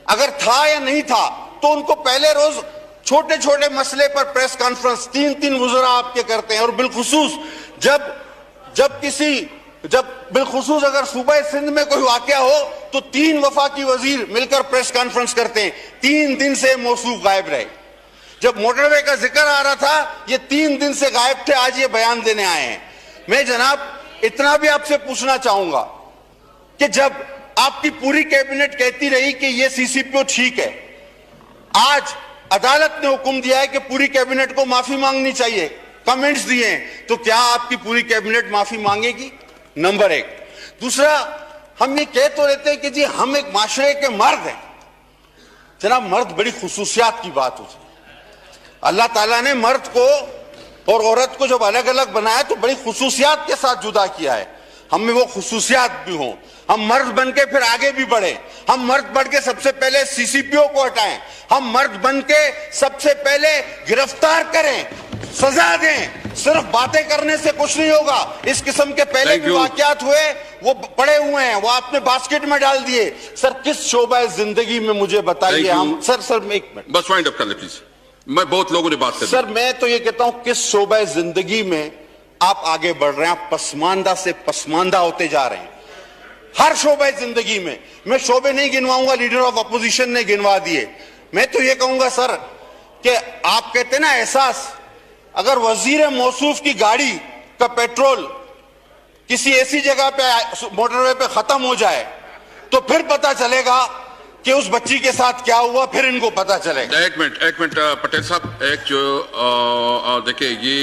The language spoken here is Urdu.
اگر تھا یا نہیں تھا تو ان کو پہلے روز چھوٹے چھوٹے مسئلے پر پریس کانفرنس تین وزراء آپ کے کرتے ہیں، اور بالخصوص جب بالخصوص اگر صوبہ سندھ میں کوئی واقعہ ہو تو 3 وفاقی وزیر مل کر پریس کانفرنس کرتے ہیں. 3 دن سے موصوف غائب رہے. جب موٹر وے کا ذکر آ رہا تھا یہ 3 دن سے غائب تھے، آج یہ بیان دینے آئے ہیں. میں جناب اتنا بھی آپ سے پوچھنا چاہوں گا کہ جب آپ کی پوری کیبنٹ کہتی رہی کہ یہ سی سی پی او ٹھیک ہے، آج عدالت نے حکم دیا ہے کہ پوری کیبنٹ کو معافی مانگنی چاہیے، کمنٹس دیے ہیں، تو کیا آپ کی پوری کیبنٹ معافی مانگے گی؟ نمبر 1. دوسرا، ہم یہ کہہ تو رہتے ہیں کہ جی ہم ایک معاشرے کے مرد ہیں. جناب مرد بڑی خصوصیات کی بات ہوتی ہے. اللہ تعالیٰ نے مرد کو اور عورت کو جب الگ الگ بنایا تو بڑی خصوصیات کے ساتھ جدا کیا ہے. ہم میں وہ خصوصیات بھی ہوں. ہم مرد بن کے پھر آگے بھی بڑھیں. ہم مرد بن کے سب سے پہلے سی سی پی او کو ہٹائیں. ہم مرد بن کے سب سے پہلے گرفتار کریں، سزا دیں. صرف باتیں کرنے سے کچھ نہیں ہوگا. اس قسم کے پہلے بھی واقعات ہوئے، وہ پڑے ہوئے ہیں، وہ آپ نے باسکٹ میں ڈال دیے. سر کس شعبہ زندگی میں مجھے بتائیے. ہم سر ایک منٹ بس وائنڈ اپ کر لیں پلیز. میں بہت لوگوں نے بات کر دی. سر میں تو یہ کہتا ہوں کس شعبہ زندگی میں آپ آگے بڑھ رہے ہیں. آپ پسماندہ سے پسماندہ ہوتے جا رہے ہیں ہر شعبہ زندگی میں. میں شعبے نہیں گنواؤں گا، لیڈر آف اپوزیشن نے گنوا دیے. میں تو یہ کہوں گا سر کہ آپ کہتے ہیں نا احساس، اگر وزیر موصوف کی گاڑی کا پیٹرول کسی ایسی جگہ پہ موٹر وے پہ ختم ہو جائے تو پھر پتا چلے گا کہ اس بچی کے ساتھ کیا ہوا، پھر ان کو پتا چلے گا. ایک منٹ پٹیل صاحب، ایک جو دیکھیں یہ